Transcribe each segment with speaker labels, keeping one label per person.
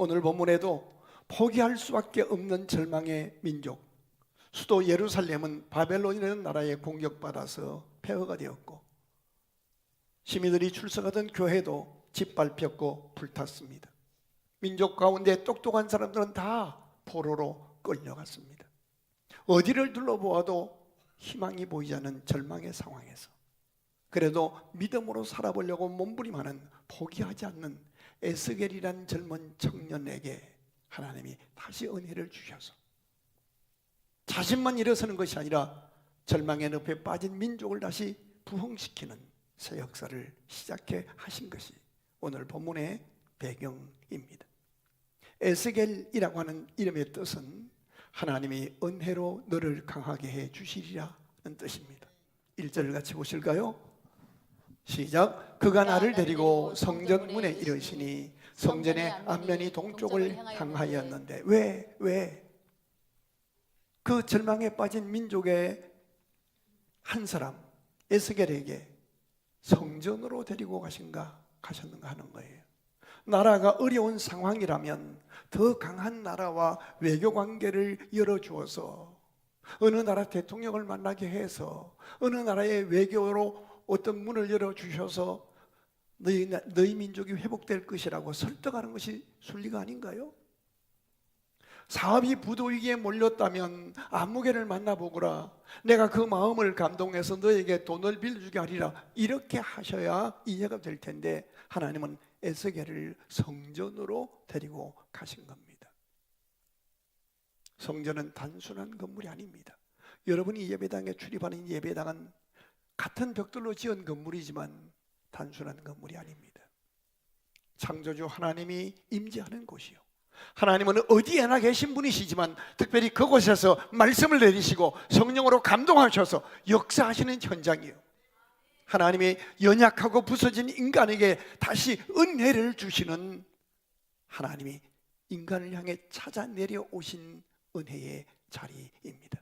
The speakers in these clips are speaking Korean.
Speaker 1: 오늘 본문에도 포기할 수밖에 없는 절망의 민족, 수도 예루살렘은 바벨론이라는 나라에 공격받아서 폐허가 되었고, 시민들이 출석하던 교회도 짓밟혔고 불탔습니다. 민족 가운데 똑똑한 사람들은 다 포로로 끌려갔습니다. 어디를 둘러보아도 희망이 보이지 않는 절망의 상황에서 그래도 믿음으로 살아보려고 몸부림하는, 포기하지 않는 에스겔이란 젊은 청년에게 하나님이 다시 은혜를 주셔서 자신만 일어서는 것이 아니라 절망의 늪에 빠진 민족을 다시 부흥시키는 새 역사를 시작해 하신 것이 오늘 본문의 배경입니다. 에스겔이라고 하는 이름의 뜻은 하나님이 은혜로 너를 강하게 해 주시리라는 뜻입니다. 1절을 같이 보실까요? 시작. 그가 나를 데리고 성전 문에 이르시니 성전의 앞면이 동쪽을 향하였는데, 왜 그 절망에 빠진 민족의 한 사람 에스겔에게 성전으로 데리고 가셨는가 하는 거예요. 나라가 어려운 상황이라면 더 강한 나라와 외교 관계를 열어주어서, 어느 나라 대통령을 만나게 해서 어느 나라의 외교로 어떤 문을 열어주셔서 너희 민족이 회복될 것이라고 설득하는 것이 순리가 아닌가요? 사업이 부도위기에 몰렸다면 아무개를 만나보거라, 내가 그 마음을 감동해서 너에게 돈을 빌려주게 하리라, 이렇게 하셔야 이해가 될 텐데 하나님은 에스겔을 성전으로 데리고 가신 겁니다. 성전은 단순한 건물이 아닙니다. 여러분이 예배당에 출입하는 예배당은 같은 벽돌로 지은 건물이지만 단순한 건물이 아닙니다. 창조주 하나님이 임재하는 곳이요, 하나님은 어디에나 계신 분이시지만 특별히 그곳에서 말씀을 내리시고 성령으로 감동하셔서 역사하시는 현장이요, 하나님이 연약하고 부서진 인간에게 다시 은혜를 주시는, 하나님이 인간을 향해 찾아 내려오신 은혜의 자리입니다.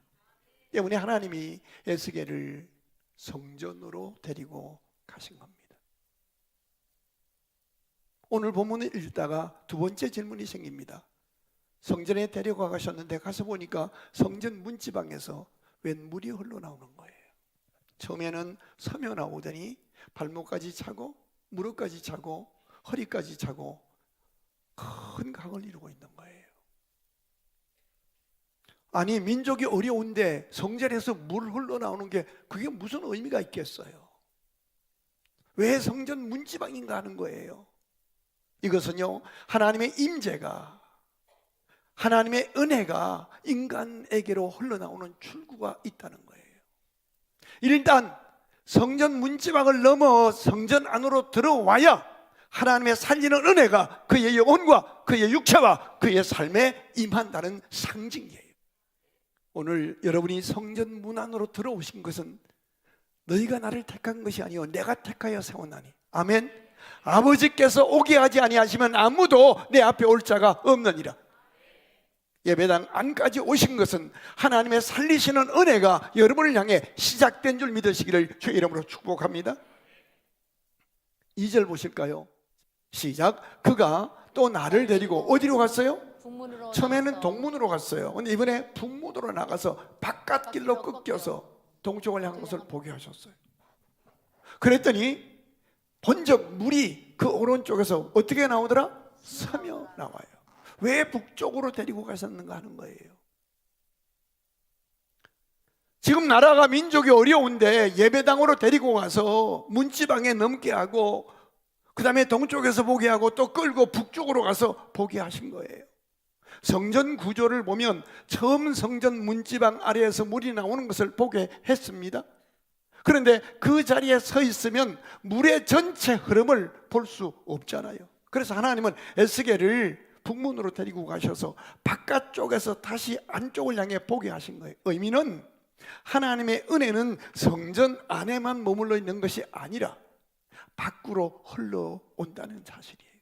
Speaker 1: 때문에 하나님이 에스겔을 성전으로 데리고 가신 겁니다. 오늘 본문을 읽다가 두 번째 질문이 생깁니다. 성전에 데리고 가셨는데 가서 보니까 성전 문지방에서 웬 물이 흘러나오는 거예요. 처음에는 서며 나오더니 발목까지 차고 무릎까지 차고 허리까지 차고 큰 강을 이루고 있는 거예요. 아니, 민족이 어려운데 성전에서 물 흘러나오는 게 그게 무슨 의미가 있겠어요? 왜 성전 문지방인가 하는 거예요. 이것은요, 하나님의 임재가, 하나님의 은혜가 인간에게로 흘러나오는 출구가 있다는 거예요. 일단 성전 문지방을 넘어 성전 안으로 들어와야 하나님의 살리는 은혜가 그의 영혼과 그의 육체와 그의 삶에 임한다는 상징이에요. 오늘 여러분이 성전 문 안으로 들어오신 것은 너희가 나를 택한 것이 아니요 내가 택하여 세웠나니, 아멘. 아버지께서 오게 하지 아니하시면 아무도 내 앞에 올 자가 없느니라. 예배당 안까지 오신 것은 하나님의 살리시는 은혜가 여러분을 향해 시작된 줄 믿으시기를 주의 이름으로 축복합니다. 2절 보실까요? 시작. 그가 또 나를 데리고 어디로 갔어요?
Speaker 2: 북문으로
Speaker 1: 처음에는
Speaker 2: 나가서.
Speaker 1: 동문으로 갔어요. 근데 이번에 북문으로 나가서 바깥길로 꺾여서 동쪽을 향한 것을 보게 하셨어요. 그랬더니 번쩍 물이 그 오른쪽에서 어떻게 나오더라? 서며 나와요. 왜 북쪽으로 데리고 가셨는가 하는 거예요. 지금 나라가 민족이 어려운데 예배당으로 데리고 가서 문지방에 넘게 하고 그 다음에 동쪽에서 보게 하고 또 끌고 북쪽으로 가서 보게 하신 거예요. 성전 구조를 보면 처음 성전 문지방 아래에서 물이 나오는 것을 보게 했습니다. 그런데 그 자리에 서 있으면 물의 전체 흐름을 볼 수 없잖아요. 그래서 하나님은 에스겔을 북문으로 데리고 가셔서 바깥쪽에서 다시 안쪽을 향해 보게 하신 거예요. 의미는 하나님의 은혜는 성전 안에만 머물러 있는 것이 아니라 밖으로 흘러온다는 사실이에요.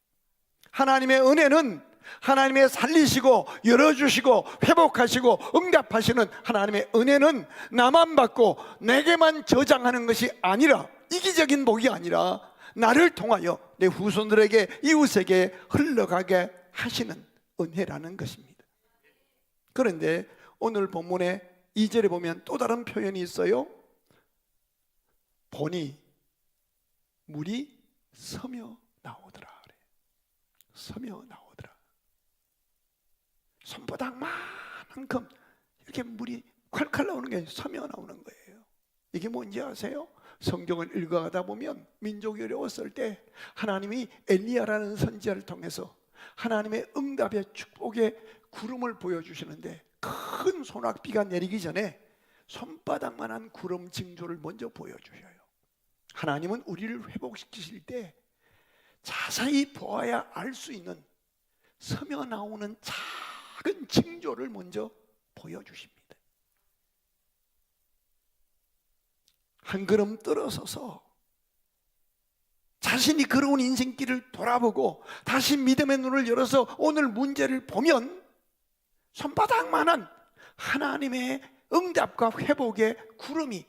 Speaker 1: 하나님의 은혜는 하나님의 살리시고 열어주시고 회복하시고 응답하시는 하나님의 은혜는 나만 받고 내게만 저장하는 것이 아니라, 이기적인 복이 아니라 나를 통하여 내 후손들에게, 이웃에게 흘러가게 하시는 은혜라는 것입니다. 그런데 오늘 본문의 2절에 보면 또 다른 표현이 있어요. 보니 물이 서며 나오더라. 서며 나오더라. 손바닥만큼 이렇게 물이 콸콸 나오는 게 서며 나오는 거예요. 이게 뭔지 아세요? 성경을 읽어가다 보면 민족이 어려웠을 때 하나님이 엘리야라는 선지자를 통해서 하나님의 응답의 축복의 구름을 보여주시는데, 큰 소낙비가 내리기 전에 손바닥만한 구름 징조를 먼저 보여주셔요. 하나님은 우리를 회복시키실 때 자세히 보아야 알 수 있는 서며 나오는 작은 징조를 먼저 보여주십니다. 한 걸음 떨어서서 자신이 걸어온 인생길을 돌아보고 다시 믿음의 눈을 열어서 오늘 문제를 보면 손바닥만한 하나님의 응답과 회복의 구름이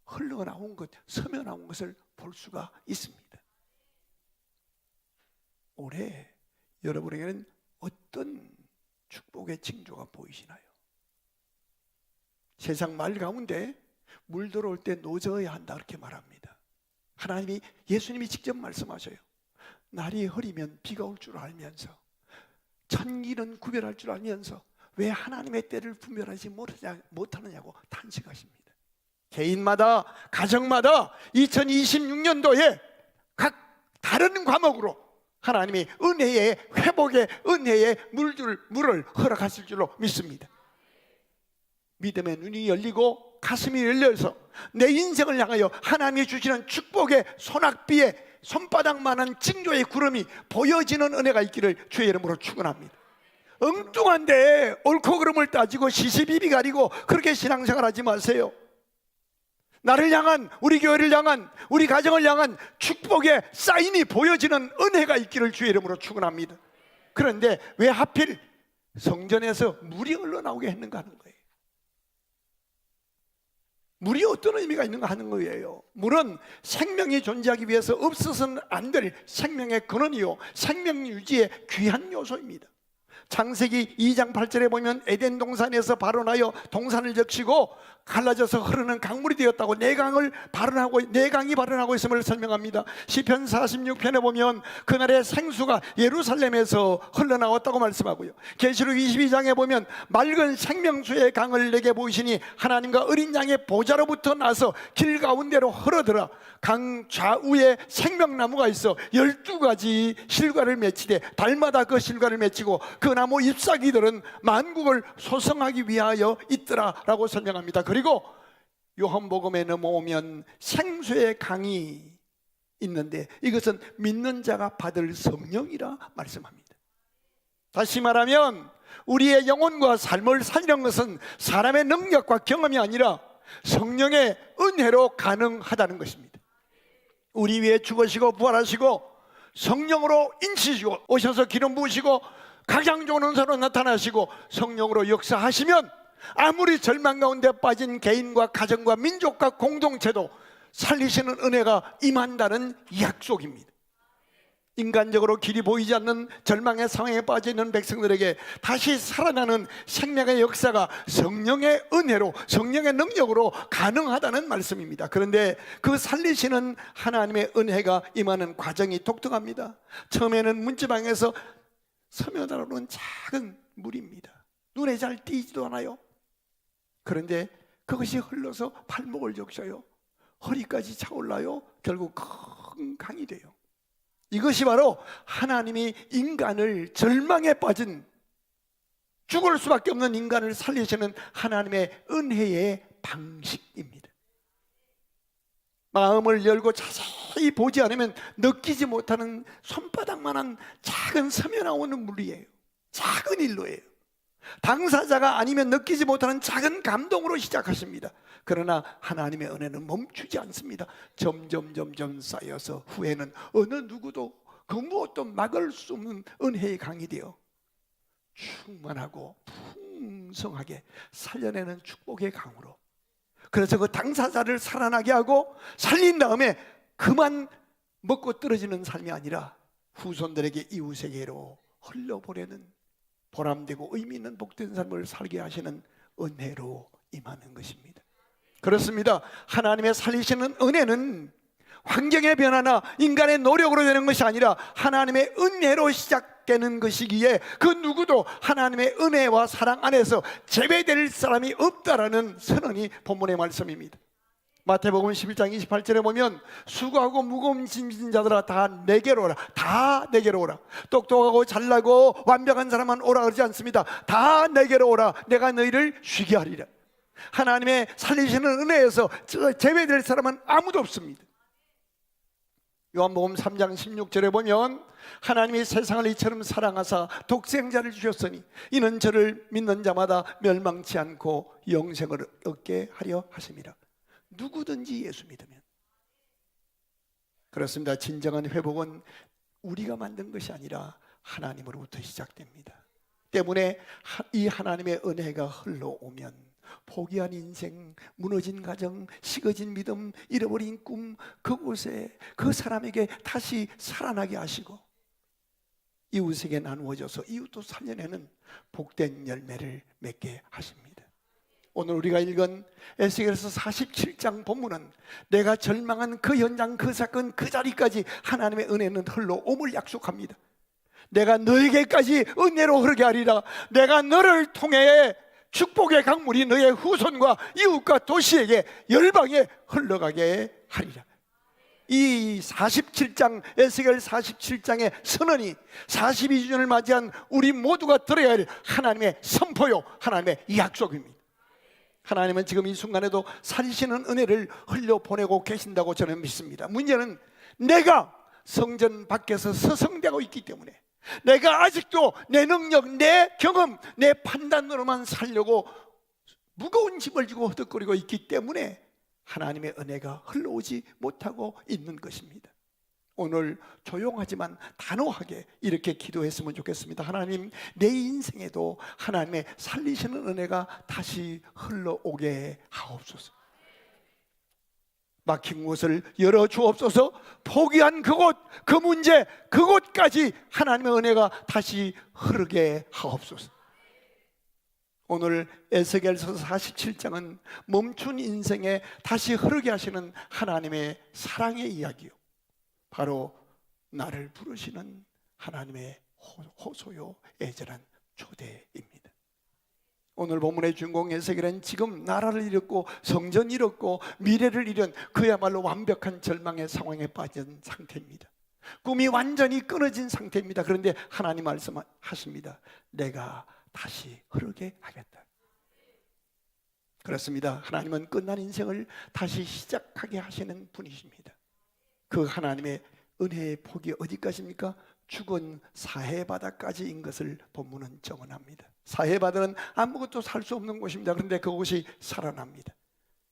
Speaker 1: 흘러나온 것, 서며 나온 것을 볼 수가 있습니다. 올해 여러분에게는 어떤 축복의 징조가 보이시나요? 세상 말 가운데 물 들어올 때 노져야 한다 그렇게 말합니다. 하나님이, 예수님이 직접 말씀하셔요. 날이 흐리면 비가 올 줄 알면서, 천기는 구별할 줄 알면서 왜 하나님의 때를 분별하지 못하느냐고 탄식하십니다. 개인마다, 가정마다 2026년도에 각 다른 과목으로 하나님이 은혜의 회복의 은혜의 물을 허락하실 줄로 믿습니다. 믿음의 눈이 열리고 가슴이 열려서 내 인생을 향하여 하나님이 주시는 축복의 소낙비의 손바닥만한 징조의 구름이 보여지는 은혜가 있기를 주의 이름으로 축원합니다. 엉뚱한데 옳고 그름을 따지고 시시비비 가리고 그렇게 신앙생활하지 마세요. 나를 향한, 우리 교회를 향한, 우리 가정을 향한 축복의 사인이 보여지는 은혜가 있기를 주의 이름으로 축원합니다. 그런데 왜 하필 성전에서 물이 흘러나오게 했는가 하는 거예요. 물이 어떤 의미가 있는가 하는 거예요. 물은 생명이 존재하기 위해서 없어서는 안 될 생명의 근원이요, 생명 유지의 귀한 요소입니다. 창세기 2장 8절에 보면 에덴 동산에서 발원하여 동산을 적시고 갈라져서 흐르는 강물이 되었다고 네 강이 발원하고 있음을 설명합니다. 시편 46편에 보면 그날의 생수가 예루살렘에서 흘러나왔다고 말씀하고요. 계시록 22장에 보면 맑은 생명수의 강을 내게 보이시니 하나님과 어린 양의 보좌로부터 나서 길 가운데로 흐르더라. 강 좌우에 생명나무가 있어 12가지 실과를 맺히되 달마다 그 실과를 맺히고 그 나무 잎사귀들은 만국을 소성하기 위하여 있더라 라고 설명합니다. 그리고 요한복음에 넘어오면 생수의 강이 있는데 이것은 믿는 자가 받을 성령이라 말씀합니다. 다시 말하면 우리의 영혼과 삶을 살리는 것은 사람의 능력과 경험이 아니라 성령의 은혜로 가능하다는 것입니다. 우리 위에 죽으시고 부활하시고 성령으로 인치시고 오셔서 기름 부으시고 가장 좋은 은사로 나타나시고 성령으로 역사하시면 아무리 절망 가운데 빠진 개인과 가정과 민족과 공동체도 살리시는 은혜가 임한다는 약속입니다. 인간적으로 길이 보이지 않는 절망의 상황에 빠져 있는 백성들에게 다시 살아나는 생명의 역사가 성령의 은혜로, 성령의 능력으로 가능하다는 말씀입니다. 그런데 그 살리시는 하나님의 은혜가 임하는 과정이 독특합니다. 처음에는 문지방에서 서며 나오는 작은 물입니다. 눈에 잘 띄지도 않아요. 그런데 그것이 흘러서 발목을 적셔요. 허리까지 차올라요. 결국 큰 강이 돼요. 이것이 바로 하나님이 인간을 절망에 빠진 죽을 수밖에 없는 인간을 살리시는 하나님의 은혜의 방식입니다. 마음을 열고 자세히 보지 않으면 느끼지 못하는 손바닥만한 작은 서며 나오는 물이에요. 작은 일로예요. 당사자가 아니면 느끼지 못하는 작은 감동으로 시작하십니다. 그러나 하나님의 은혜는 멈추지 않습니다. 점점 쌓여서 후에는 어느 누구도 그 무엇도 막을 수 없는 은혜의 강이 되어 충만하고 풍성하게 살려내는 축복의 강으로, 그래서 그 당사자를 살아나게 하고 살린 다음에 그만 먹고 떨어지는 삶이 아니라 후손들에게 이웃에게로 흘려보내는 보람되고 의미 있는 복된 삶을 살게 하시는 은혜로 임하는 것입니다. 그렇습니다. 하나님의 살리시는 은혜는 환경의 변화나 인간의 노력으로 되는 것이 아니라 하나님의 은혜로 시작되는 것이기에 그 누구도 하나님의 은혜와 사랑 안에서 제외될 사람이 없다라는 선언이 본문의 말씀입니다. 마태복음 11장 28절에 보면 수고하고 무거운 짐진 자들아 다 내게로 오라. 다 내게로 오라. 똑똑하고 잘나고 완벽한 사람만 오라 그러지 않습니다. 다 내게로 오라. 내가 너희를 쉬게 하리라. 하나님의 살리시는 은혜에서 제외될 사람은 아무도 없습니다. 요한복음 3장 16절에 보면 하나님이 세상을 이처럼 사랑하사 독생자를 주셨으니 이는 저를 믿는 자마다 멸망치 않고 영생을 얻게 하려 하심이라. 누구든지 예수 믿으면. 그렇습니다. 진정한 회복은 우리가 만든 것이 아니라 하나님으로부터 시작됩니다. 때문에 이 하나님의 은혜가 흘러오면 포기한 인생, 무너진 가정, 식어진 믿음, 잃어버린 꿈, 그곳에 그 사람에게 다시 살아나게 하시고 이웃에게 나누어져서 이웃도 살려내는 복된 열매를 맺게 하십니다. 오늘 우리가 읽은 에스겔서 47장 본문은 내가 절망한 그 현장, 그 사건, 그 자리까지 하나님의 은혜는 흘러옴을 약속합니다. 내가 너에게까지 은혜로 흐르게 하리라. 내가 너를 통해 축복의 강물이 너의 후손과 이웃과 도시에게 열방에 흘러가게 하리라. 이 47장 에스겔 47장의 선언이 42주년을 맞이한 우리 모두가 들어야 할 하나님의 선포요, 하나님의 약속입니다. 하나님은 지금 이 순간에도 살리시는 은혜를 흘려보내고 계신다고 저는 믿습니다. 문제는 내가 성전 밖에서 서성대고 있기 때문에, 내가 아직도 내 능력, 내 경험, 내 판단으로만 살려고 무거운 짐을 지고 허덕거리고 있기 때문에 하나님의 은혜가 흘러오지 못하고 있는 것입니다. 오늘 조용하지만 단호하게 이렇게 기도했으면 좋겠습니다. 하나님, 내 인생에도 하나님의 살리시는 은혜가 다시 흘러오게 하옵소서. 막힌 곳을 열어주옵소서. 포기한 그곳, 그 문제, 그곳까지 하나님의 은혜가 다시 흐르게 하옵소서. 오늘 에스겔서 47장은 멈춘 인생에 다시 흐르게 하시는 하나님의 사랑의 이야기요, 바로 나를 부르시는 하나님의 호소요 애절한 초대입니다. 오늘 본문의 주인공 에스겔은 지금 나라를 잃었고 성전 잃었고 미래를 잃은 그야말로 완벽한 절망의 상황에 빠진 상태입니다. 꿈이 완전히 끊어진 상태입니다. 그런데 하나님 말씀하십니다. 내가 다시 흐르게 하겠다. 그렇습니다. 하나님은 끝난 인생을 다시 시작하게 하시는 분이십니다. 그 하나님의 은혜의 폭이 어디까지입니까? 죽은 사해바다까지인 것을 본문은 정언합니다. 사해바다는 아무것도 살 수 없는 곳입니다. 그런데 그곳이 살아납니다.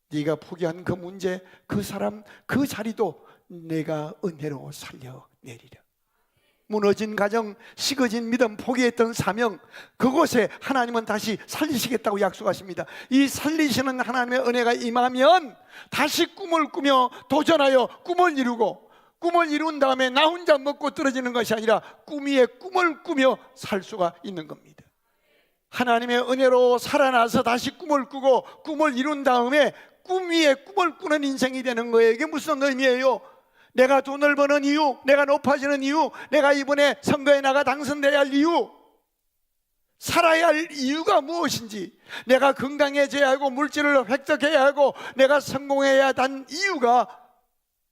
Speaker 1: 네가 포기한 그 문제, 그 사람, 그 자리도 내가 은혜로 살려내리라. 무너진 가정, 식어진 믿음, 포기했던 사명, 그곳에 하나님은 다시 살리시겠다고 약속하십니다. 이 살리시는 하나님의 은혜가 임하면 다시 꿈을 꾸며 도전하여 꿈을 이루고, 꿈을 이룬 다음에 나 혼자 먹고 떨어지는 것이 아니라 꿈 위에 꿈을 꾸며 살 수가 있는 겁니다. 하나님의 은혜로 살아나서 다시 꿈을 꾸고 꿈을 이룬 다음에 꿈 위에 꿈을 꾸는 인생이 되는 거예요. 이게 무슨 의미예요? 내가 돈을 버는 이유, 내가 높아지는 이유, 내가 이번에 선거에 나가 당선돼야 할 이유, 살아야 할 이유가 무엇인지, 내가 건강해져야 하고 물질을 획득해야 하고 내가 성공해야 한 이유가,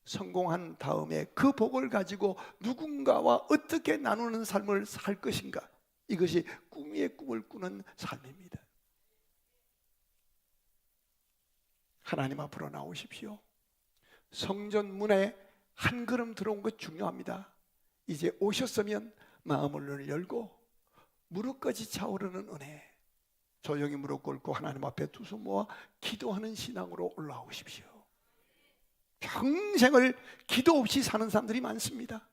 Speaker 1: 성공한 다음에 그 복을 가지고 누군가와 어떻게 나누는 삶을 살 것인가, 이것이 꿈 위에 꿈을 꾸는 삶입니다. 하나님 앞으로 나오십시오. 성전 문에 한 걸음 들어온 것 중요합니다. 이제 오셨으면 마음을 열고 무릎까지 차오르는 은혜, 조용히 무릎 꿇고 하나님 앞에 두 손 모아 기도하는 신앙으로 올라오십시오. 평생을 기도 없이 사는 사람들이 많습니다.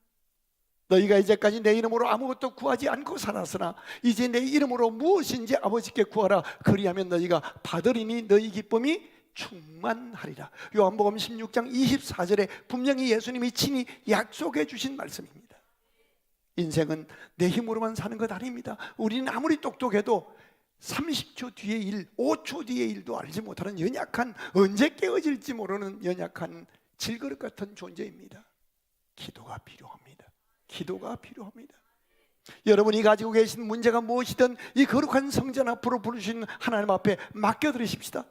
Speaker 1: 너희가 이제까지 내 이름으로 아무것도 구하지 않고 살았으나 이제 내 이름으로 무엇인지 아버지께 구하라. 그리하면 너희가 받으리니 너희 기쁨이 충만하리라. 요한복음 16장 24절에 분명히 예수님이 친히 약속해 주신 말씀입니다. 인생은 내 힘으로만 사는 것 아닙니다. 우리는 아무리 똑똑해도 30초 뒤의 일, 5초 뒤의 일도 알지 못하는 연약한, 언제 깨어질지 모르는 연약한 질그릇 같은 존재입니다. 기도가 필요합니다. 기도가 필요합니다. 여러분이 가지고 계신 문제가 무엇이든 이 거룩한 성전 앞으로 부르신 하나님 앞에 맡겨드리십시다.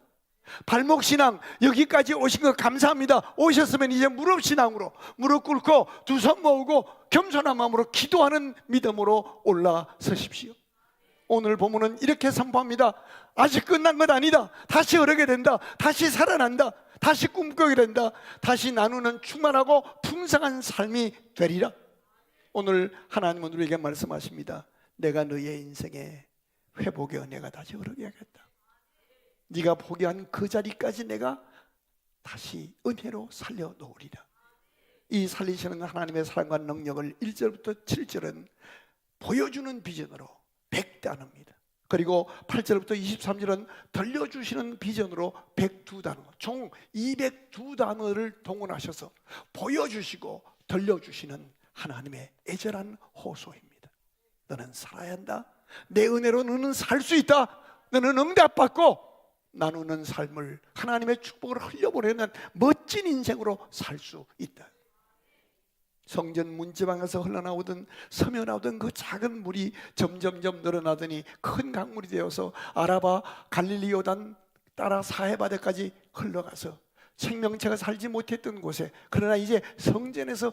Speaker 1: 발목신앙, 여기까지 오신 것 감사합니다. 오셨으면 이제 무릎신앙으로 무릎 꿇고 두 손 모으고 겸손한 마음으로 기도하는 믿음으로 올라서십시오. 오늘 본문은 이렇게 선포합니다. 아직 끝난 것 아니다. 다시 흐르게 된다. 다시 살아난다. 다시 꿈꾸게 된다. 다시 나누는 충만하고 풍성한 삶이 되리라. 오늘 하나님은 우리에게 말씀하십니다. 내가 너의 인생에 회복의 은혜가 다시 흐르게 하겠다. 네가 포기한 그 자리까지 내가 다시 은혜로 살려놓으리라. 이 살리시는 하나님의 사랑과 능력을 1절부터 7절은 보여주는 비전으로 100단어입니다. 그리고 8절부터 23절은 들려주시는 비전으로 102단어, 총 202단어를 동원하셔서 보여주시고 들려주시는 하나님의 애절한 호소입니다. 너는 살아야 한다. 내 은혜로 너는 살 수 있다. 너는 응답받고 나누는 삶을, 하나님의 축복을 흘려보내는 멋진 인생으로 살 수 있다. 성전 문지방에서 흘러나오던 스며나오던 그 작은 물이 점점점 늘어나더니 큰 강물이 되어서 아라바, 갈릴리 요단 따라 사해바다까지 흘러가서 생명체가 살지 못했던 곳에, 그러나 이제 성전에서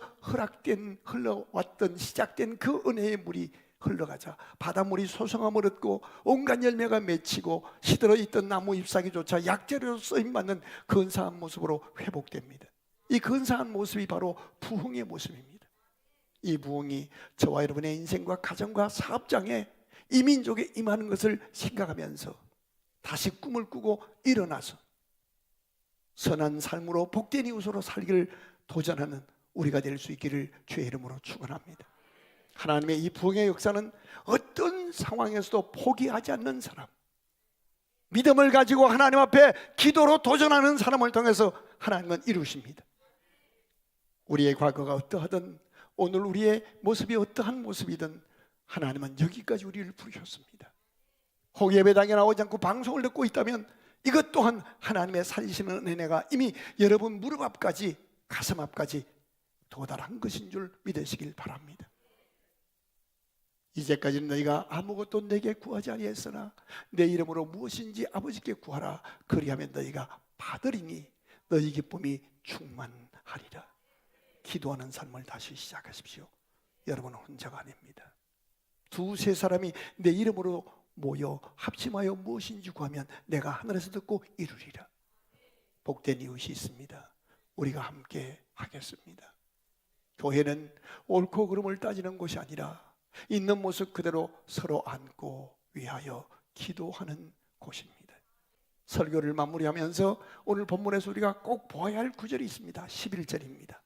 Speaker 1: 흘러왔던 시작된 그 은혜의 물이 흘러가자 바닷물이 소성함을 얻고 온갖 열매가 맺히고 시들어 있던 나무 잎사귀조차 약재로 쓰임받는 근사한 모습으로 회복됩니다. 이 근사한 모습이 바로 부흥의 모습입니다. 이 부흥이 저와 여러분의 인생과 가정과 사업장에 이 민족에 임하는 것을 생각하면서 다시 꿈을 꾸고 일어나서 선한 삶으로 복된 이웃으로 살기를 도전하는 우리가 될 수 있기를 주의 이름으로 축원합니다. 하나님의 이 부흥의 역사는 어떤 상황에서도 포기하지 않는 사람, 믿음을 가지고 하나님 앞에 기도로 도전하는 사람을 통해서 하나님은 이루십니다. 우리의 과거가 어떠하든 오늘 우리의 모습이 어떠한 모습이든 하나님은 여기까지 우리를 부르셨습니다. 혹 예배당에 나오지 않고 방송을 듣고 있다면 이것 또한 하나님의 살리시는 은혜가 이미 여러분 무릎 앞까지, 가슴 앞까지 도달한 것인 줄 믿으시길 바랍니다. 이제까지는 너희가 아무것도 내게 구하지 아니했으나 내 이름으로 무엇인지 아버지께 구하라. 그리하면 너희가 받으리니 너희 기쁨이 충만하리라. 기도하는 삶을 다시 시작하십시오. 여러분은 혼자가 아닙니다. 두세 사람이 내 이름으로 모여 합심하여 무엇인지 구하면 내가 하늘에서 듣고 이루리라. 복된 이웃이 있습니다. 우리가 함께 하겠습니다. 교회는 옳고 그름을 따지는 곳이 아니라 있는 모습 그대로 서로 안고 위하여 기도하는 곳입니다. 설교를 마무리하면서 오늘 본문에서 우리가 꼭 보아야 할 구절이 있습니다. 11절입니다.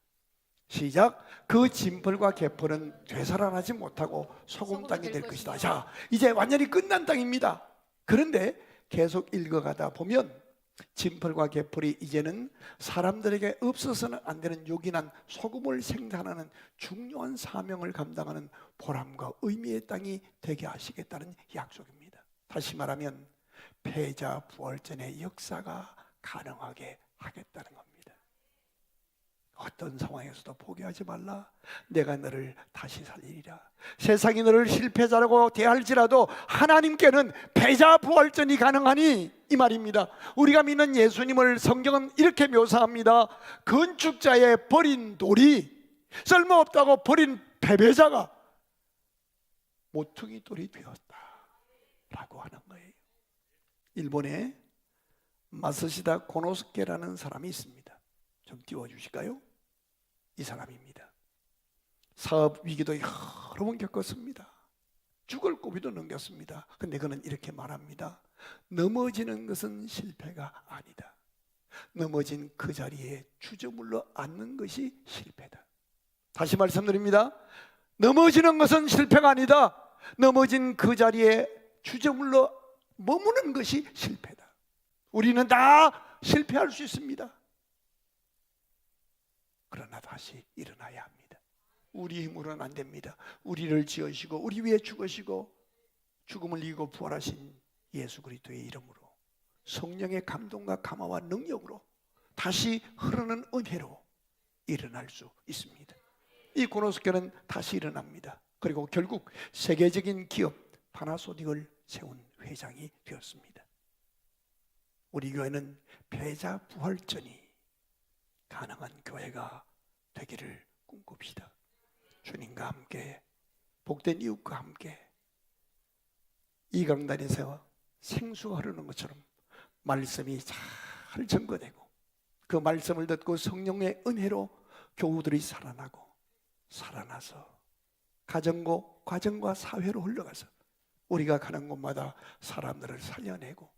Speaker 1: 시작. 그 진펄과 개펄은 되살아나지 못하고 소금 땅이 될 것이다. 자, 이제 완전히 끝난 땅입니다. 그런데 계속 읽어가다 보면 진펄과 개펄이 이제는 사람들에게 없어서는 안 되는 요긴한 소금을 생산하는 중요한 사명을 감당하는 보람과 의미의 땅이 되게 하시겠다는 약속입니다. 다시 말하면 패자 부활전의 역사가 가능하게 하겠다는 겁니다. 어떤 상황에서도 포기하지 말라. 내가 너를 다시 살리리라. 세상이 너를 실패자라고 대할지라도 하나님께는 패자 부활전이 가능하니, 이 말입니다. 우리가 믿는 예수님을 성경은 이렇게 묘사합니다. 건축자의 버린 돌이 쓸모없다고 버린 패배자가 모퉁이 돌이 되었다 라고 하는 거예요. 일본에 마스시다 고노스케라는 사람이 있습니다. 좀 띄워주실까요? 이 사람입니다. 사업 위기도 여러 번 겪었습니다. 죽을 고비도 넘겼습니다. 근데 그는 이렇게 말합니다. 넘어지는 것은 실패가 아니다. 넘어진 그 자리에 주저물러 앉는 것이 실패다. 다시 말씀드립니다. 넘어지는 것은 실패가 아니다. 넘어진 그 자리에 주저물러 머무는 것이 실패다. 우리는 다 실패할 수 있습니다. 그러나 다시 일어나야 합니다. 우리 힘으로는 안 됩니다. 우리를 지으시고 우리 위해 죽으시고 죽음을 이기고 부활하신 예수 그리스도의 이름으로 성령의 감동과 감화와 능력으로 다시 흐르는 은혜로 일어날 수 있습니다. 이 고노스교는 다시 일어납니다. 그리고 결국 세계적인 기업 파나소닉을 세운 회장이 되었습니다. 우리 교회는 패자 부활전이 가능한 교회가 되기를 꿈꿉시다. 주님과 함께 복된 이웃과 함께 이 강단에서 생수가 흐르는 것처럼 말씀이 잘 증거되고 그 말씀을 듣고 성령의 은혜로 교우들이 살아나고 살아나서 가정과 사회로 흘러가서 우리가 가는 곳마다 사람들을 살려내고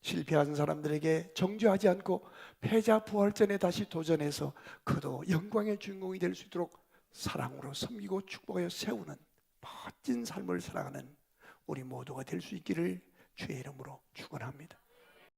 Speaker 1: 실패한 사람들에게 정죄하지 않고 패자 부활전에 다시 도전해서 그도 영광의 주인공이 될 수 있도록 사랑으로 섬기고 축복하여 세우는 멋진 삶을 살아가는 우리 모두가 될 수 있기를 주의 이름으로 축원합니다.